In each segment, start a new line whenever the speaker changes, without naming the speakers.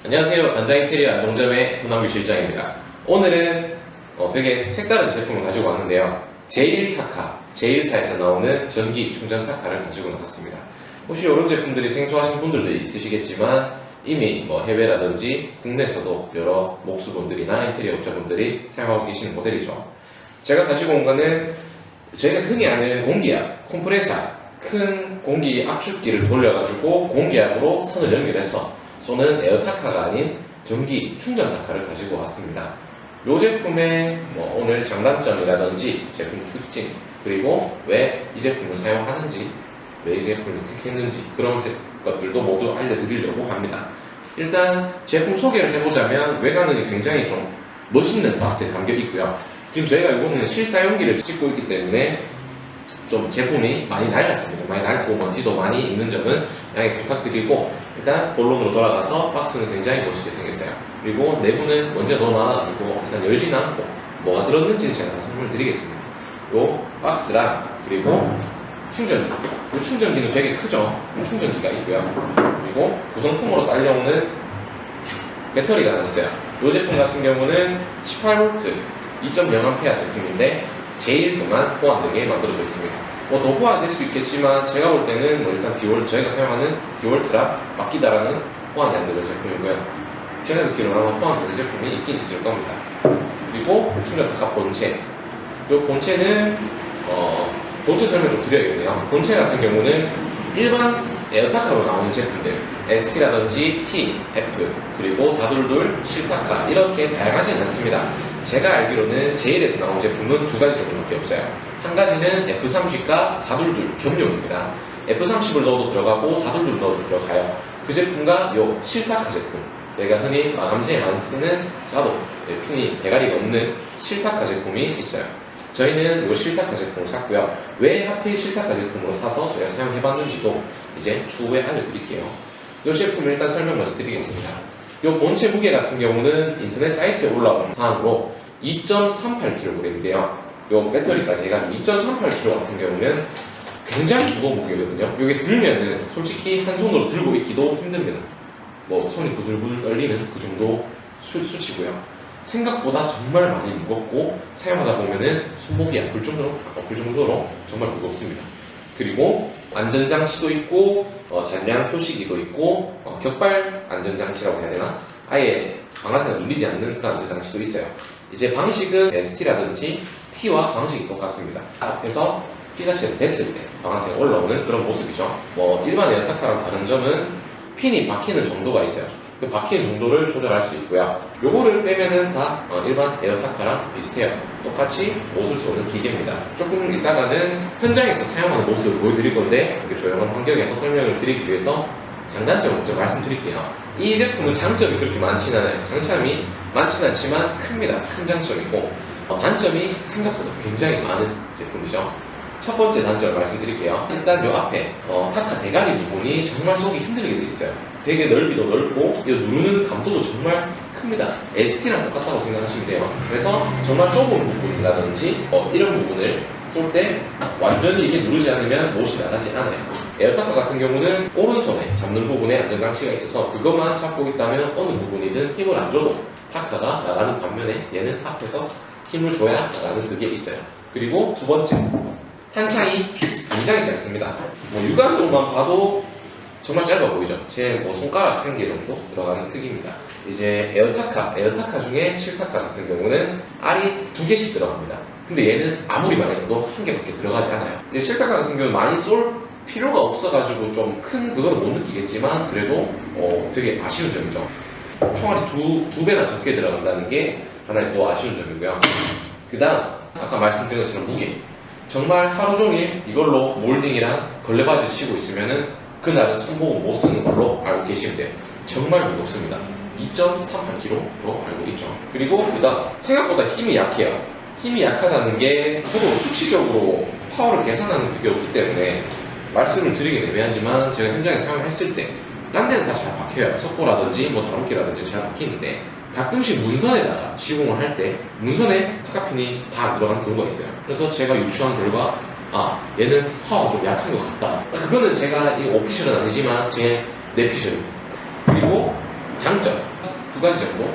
안녕하세요. 단장 인테리어 안동점의 문한규 실장입니다. 오늘은 되게 색다른 제품을 가지고 왔는데요. 제일타카, 제일사에서 나오는 전기 충전 타카를 가지고 나왔습니다. 혹시 이런 제품들이 생소하신 분들도 있으시겠지만 이미 해외라든지 국내에서도 여러 목수분들이나 인테리어 업자분들이 사용하고 계시는 모델이죠. 제가 가지고 온 거는 저희가 흔히 아는 공기압, 컴프레서, 큰 공기 압축기를 돌려가지고 공기압으로 선을 연결해서 쏘는 에어타카가 아닌 전기 충전 타카를 가지고 왔습니다. 이 제품의 오늘 장단점이라든지 제품 특징, 그리고 왜 이 제품을 사용하는지, 왜 이 제품을 택했는지 그런 것들도 모두 알려드리려고 합니다. 일단 제품 소개를 해보자면 외관은 굉장히 좀 멋있는 박스에 담겨 있고요. 지금 저희가 이거는 실사용기를 찍고 있기 때문에 좀 제품이 많이 낡았습니다. 많이 낡고 먼지도 많이 있는 점은 양해 부탁드리고, 일단 본론으로 돌아가서 박스는 굉장히 멋있게 생겼어요. 그리고 내부는 먼지가 너무 많아가지고 일단 열지는 않고 뭐가 들었는지는 제가 설명을 드리겠습니다. 요 박스랑 그리고 충전기, 이 충전기는 되게 크죠. 충전기가 있고요. 그리고 구성품으로 딸려오는 배터리가 하나 있어요. 이 제품 같은 경우는 18V 2.0A 제품인데 제일 그만 호환되게 만들어져 있습니다. 더 호환될 수 있겠지만 제가 볼 때는 일단 저희가 사용하는 디월트라 맡기다라는 호환이 안 되는 제품이고요. 제가 듣기로는 아마 호환되는 제품이 있긴 있을 겁니다. 그리고 충전 타카 본체. 이 본체는 본체 설명 좀 드려야겠네요. 본체 같은 경우는 일반 에어타카로 나오는 제품들 ST라든지 T, F, 그리고 422, 실타카 이렇게 다양하지는 않습니다. 제가 알기로는 제일에서 나온 제품은 두 가지 정도밖에 없어요. 한 가지는 F30과 422 겸용입니다. F30을 넣어도 들어가고 422를 넣어도 들어가요. 그 제품과 요 실타카 제품, 저희가 흔히 마감재에 많이 쓰는 샤도, 핀이 대가리가 없는 실타카 제품이 있어요. 저희는 이 실타카 제품을 샀고요. 왜 하필 실타카 제품으로 사서 저희가 사용해봤는지도 이제 추후에 알려드릴게요. 이 제품을 일단 설명 먼저 드리겠습니다. 이 본체 무게 같은 경우는 인터넷 사이트에 올라온 사항으로 2.38kg인데요. 이 배터리까지 해가지고 2.38kg 같은 경우는 굉장히 무거운 무게거든요. 이게 들면은 솔직히 한 손으로 들고 있기도 힘듭니다. 손이 부들부들 떨리는 그 정도 수치고요. 생각보다 정말 많이 무겁고 사용하다 보면은 손목이 아플 정도로 정말 무겁습니다. 그리고 안전장치도 있고 잔량 표시기도 있고 격발 안전장치라고 해야 되나? 아예 방아쇠가 눌리지 않는 그런 안전장치도 있어요. 이제 방식은 ST라든지 T와 방식이 똑같습니다. 앞에서 피사체로 됐을 때 방아쇠가 올라오는 그런 모습이죠. 일반 에어타카랑 다른 점은 핀이 박히는 정도가 있어요. 그 박히는 정도를 조절할 수 있고요. 요거를 빼면은 다 일반 에어타카랑 비슷해요. 똑같이 옷을 쏘는 기계입니다. 조금 이따가는 현장에서 사용하는 모습을 보여드릴 건데 이렇게 조용한 환경에서 설명을 드리기 위해서 장단점을 먼저 말씀드릴게요. 이 제품은 장점이 그렇게 많진 않아요. 장점이 많진 않지만 큽니다. 큰 장점이고 단점이 생각보다 굉장히 많은 제품이죠. 첫 번째 단점을 말씀드릴게요. 일단 요 앞에 타카 대가리 부분이 정말 쏘기 힘들게 돼 있어요. 되게 넓이도 넓고 이 누르는 감도도 정말 큽니다. ST랑 똑같다고 생각하시면 돼요. 그래서 정말 좁은 부분이라든지 이런 부분을 쏠 때 완전히 이게 누르지 않으면 못이 나가지 않아요. 에어타카 같은 경우는 오른손에 잡는 부분에 안전장치가 있어서 그것만 잡고 있다면 어느 부분이든 힘을 안 줘도 타카가 나가는 반면에 얘는 앞에서 힘을 줘야 나가는 그게 있어요. 그리고 두 번째, 탄창이 굉장히 짧습니다. 육안으로만 봐도 정말 짧아 보이죠? 제 손가락 한 개 정도 들어가는 크기입니다. 이제 에어타카 중에 실타카 같은 경우는 알이 두 개씩 들어갑니다. 근데 얘는 아무리 많이 넣어도 한 개밖에 들어가지 않아요. 이제 실타카 같은 경우는 많이 쏠 필요가 없어가지고 좀 큰 그걸 못 느끼겠지만 그래도 되게 아쉬운 점이죠. 총알이 두 배나 적게 들어간다는 게 하나의 더 아쉬운 점이고요. 그 다음 아까 말씀드린 것처럼 무게. 정말 하루 종일 이걸로 몰딩이랑 걸레바지를 치고 있으면은 그날은 손목을 못 쓰는 걸로 알고 계시면 돼요. 정말 무겁습니다. 2.38kg로 알고 있죠. 그리고 그다음 생각보다 힘이 약해요. 힘이 약하다는 게 저도 수치적으로 파워를 계산하는 그게 없기 때문에 말씀을 드리긴 애매하지만 제가 현장에 사용했을 때 딴 데는 다 잘 박혀요. 석고라든지 다루기라든지 잘 박히는데 가끔씩 문선에다가 시공을 할 때 문선에 타카핀이 다 안 들어가는 경우가 있어요. 그래서 제가 유추한 결과 얘는 파워가 좀 약한 것 같다. 그거는 제가 이 오피셜은 아니지만 제 뇌피셜입니다. 그리고 장점. 가지 정도.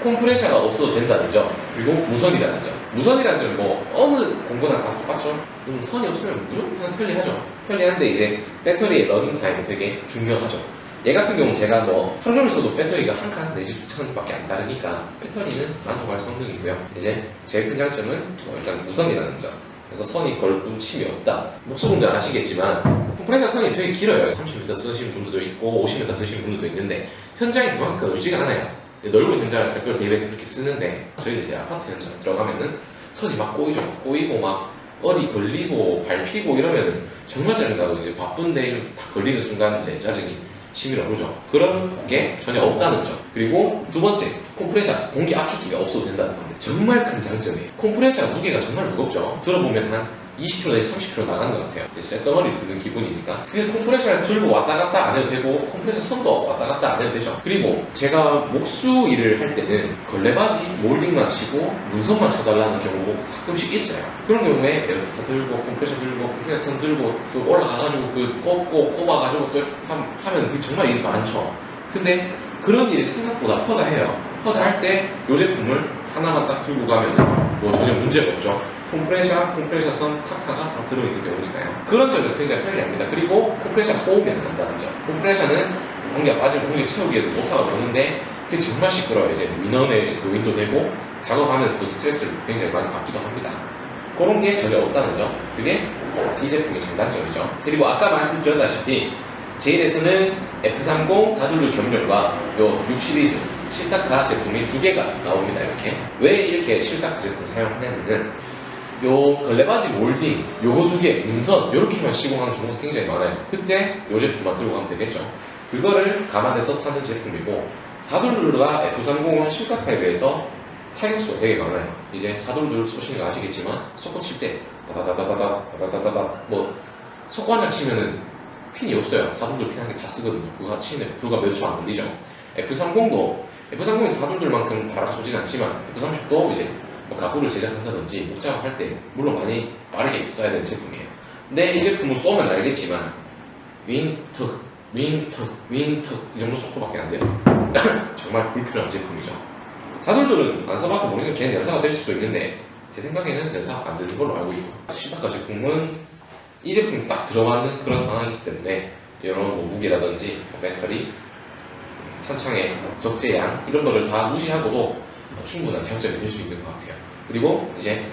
컴프레셔가 없어도 된다는 점, 그리고 무선이라는 점. 무선이라는 점은 뭐 어느 공구나 다 똑같죠. 선이 없으면 무조건 편리하죠. 편리한데 이제 배터리의 러닝 타임이 되게 중요하죠. 얘 같은 경우는 제가 뭐 하루 종일 써도 배터리가 한 칸 내지 두 칸밖에 안 다르니까 배터리는 만족할 성능이고요. 이제 제일 큰 장점은 일단 무선이라는 점. 그래서 선이 걸 문침이 없다. 목수분들 아시겠지만 컴프레셔 선이 되게 길어요. 30m 쓰시는 분들도 있고 50m 쓰시는 분들도 있는데 현장이 그만큼 넓지가 않아요. 넓은 현장을 별도로 대비해서 이렇게 쓰는데 저희는 이제 아파트 현장 들어가면은 선이 막 꼬이죠. 막 꼬이고 막 어디 걸리고 밟히고 이러면은 정말 짜증나고 이제 바쁜데 다 걸리는 순간 이제 짜증이 치밀어 오르죠. 그런 게 전혀 없다는 점. 그리고 두 번째, 컴프레셔 공기 압축기가 없어도 된다는 겁니다. 정말 큰 장점이에요. 컴프레셔 무게가 정말 무겁죠. 들어보면 한 20kg 내지 30kg 나가는 것 같아요. 쇳덩어리 드는 기분이니까 그 컴프레셔를 들고 왔다 갔다 안 해도 되고 컴프레셔 선도 왔다 갔다 안 해도 되죠. 그리고 제가 목수 일을 할 때는 걸레바지 몰딩만 치고 눈선만 쳐달라는 경우 가끔씩 있어요. 그런 경우에 에어타카 들고 컴프레셔 들고 컴프레셔 선 들고 또 올라가가지고 그 꼽고 꼽아가지고 또 하면 그게 정말 일이 많죠. 근데 그런 일이 생각보다 허다해요. 허다할 때 이 제품을 하나만 딱 들고 가면 뭐 전혀 문제가 없죠. 컴프레셔선, 타카가 다 들어있는 경우니까요. 그런 점에서 굉장히 편리합니다. 그리고 컴프레셔 소음이 안 난다는 점. 컴프레셔는 공기가 빠지면 공기 채우기 위해서 모터가 도는데 그게 정말 시끄러워요. 이제 민원에 그 윈도 되고 작업하면서도 스트레스를 굉장히 많이 받기도 합니다. 그런 게 전혀 없다는 점. 그게 이 제품의 장단점이죠. 그리고 아까 말씀드렸다시피 제일에서는 F30 사둘루 겸용과 요 6 시리즈 실타카 제품이 두 개가 나옵니다. 이렇게. 왜 이렇게 실타카 제품 사용하냐면은 요 걸레바지 몰딩 요거 두 개, 문선 요렇게만 시공하는 경우가 굉장히 많아요. 그때 요 제품만 들고 가면 되겠죠. 그거를 감안해서 사는 제품이고 사둘루가 F30은 실타카에 비해서 타격수가 되게 많아요. 이제 사둘루 쏘시는 거 아시겠지만 속고 칠 때 다다다다다다다다다다 뭐 속고 한장 치면은 핀이 없어요. 사둘루 핀 한 개 다 쓰거든요. 그거 치는데 불과 몇 초 안 걸리죠. F30이 사둘루만큼 바라가 쏘진 않지만 F30도 이제 뭐 가구를 제작한다든지 목작업할 때 물론 많이 빠르게 써야 되는 제품이에요. 근데 이 제품은 쏘면 알겠지만 윙턱 이 정도 속도밖에 안 돼요. 정말 불필요한 제품이죠. 사둘들은 안 써봐서 모르겠는데 걔는 연사가 될 수도 있는데 제 생각에는 연사가 안 되는 걸로 알고 있고 실타카 제품은 이 제품이 딱 들어맞는 그런 상황이기 때문에 이런 뭐 무게라든지 뭐 배터리, 탄창의 적재량 이런 거를 다 무시하고도 충분한 장점이 될 수 있는 것 같아요. 그리고 이제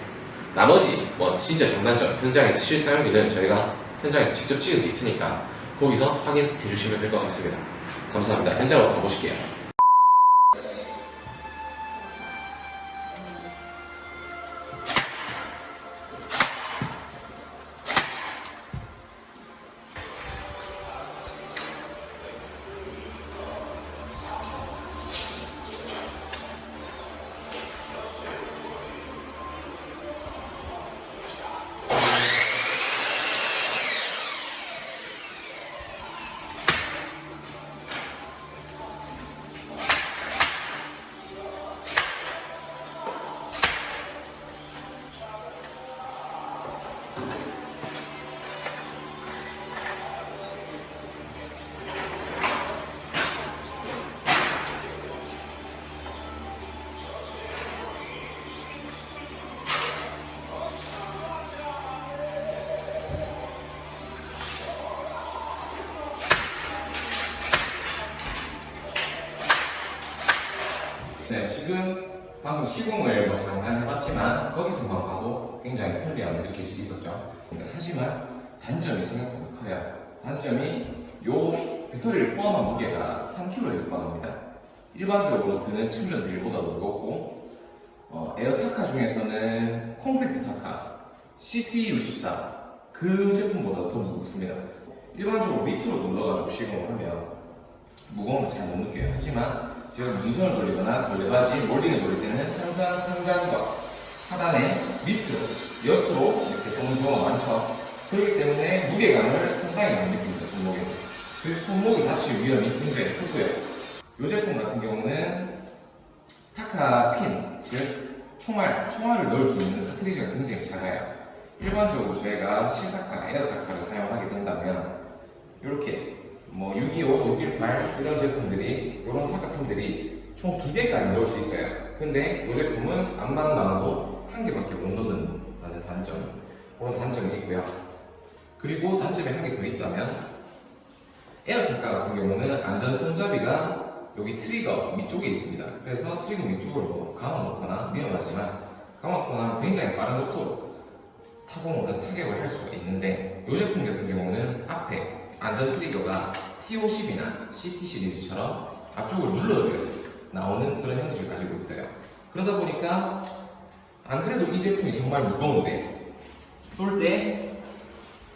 나머지 뭐 진짜 장단점 현장에서 실사용기는 저희가 현장에서 직접 찍은 게 있으니까 거기서 확인해 주시면 될 것 같습니다. 감사합니다. 현장으로 가보실게요. 네, 지금 방금 시공을 뭐 잠깐 해봤지만 거기서만 봐도 굉장히 편리함을 느낄 수 있었죠. 하지만 단점이 생각보다 커요. 단점이 요 배터리를 포함한 무게가 3kg에 육박합니다. 일반적으로 드는 충전 딜보다도 무겁고 에어타카 중에서는 콘크리트 타카 CT64 그 제품보다 더 무겁습니다. 일반적으로 밑으로 눌러가지고 시공을 하면 무거움을 잘 못 느껴요. 하지만 제가 문선을 돌리거나 걸레바지 몰딩을 돌릴 때는 항상 상단과 하단의 밑으로, 옆으로 이렇게 쏘는 경우가 많죠. 그렇기 때문에 무게감을 상당히 많이 느낍니다. 손목에서. 그 손목이 다칠 위험이 굉장히 크고요. 이 제품 같은 경우는 타카 핀, 즉 총알을 넣을 수 있는 카트리지가 굉장히 작아요. 일반적으로 저희가 실타카, 에어타카를 사용하게 된다면 이렇게 뭐 625, 618 이런 제품들이 이런 타카핀들이 총 2개까지 넣을 수 있어요. 근데 이 제품은 암만 많아도 1개밖에 못 넣는다는 단점, 그런 단점이 있고요. 그리고 단점이 한 개 더 있다면, 에어택카 같은 경우는 안전 손잡이가 여기 트리거 밑쪽에 있습니다. 그래서 트리거 밑쪽으로 감아놓거나 위험하지만, 감아놓거나 굉장히 빠른 속도로 타격을 할 수가 있는데, 이 제품 같은 경우는 앞에 안전 트리거가 T50이나 CT 시리즈처럼 앞쪽을 눌러줘야지 나오는 그런 형식을 가지고 있어요. 그러다 보니까 안 그래도 이 제품이 정말 무거운데 쏠 때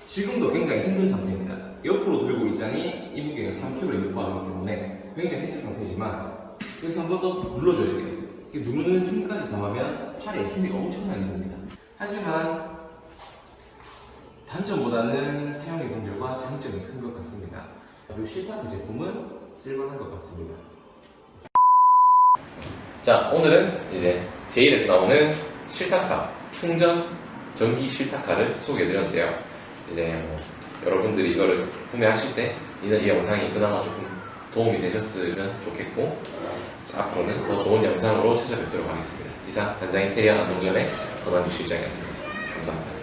지금도 굉장히 힘든 상태입니다. 옆으로 들고 있자니 이 무게가 3kg에 육박하기 때문에 굉장히 힘든 상태지만 그래서 한 번 더 눌러줘야 돼요. 이게 누르는 힘까지 더하면 팔에 힘이 엄청나게 듭니다. 하지만 단점보다는 사용해본 결과 장점이 큰 것 같습니다. 그리고 실타크 제품은 쓸만한 것 같습니다. 자, 오늘은 이제 제일에서 나오는 실타카, 충전 전기 실타카를 소개해드렸는데요. 이제 여러분들이 이거를 구매하실 때 이 영상이 그나마 조금 도움이 되셨으면 좋겠고, 앞으로는 더 좋은 영상으로 찾아뵙도록 하겠습니다. 이상 단장 인테리어 안동점의 권한주 실장이었습니다. 감사합니다.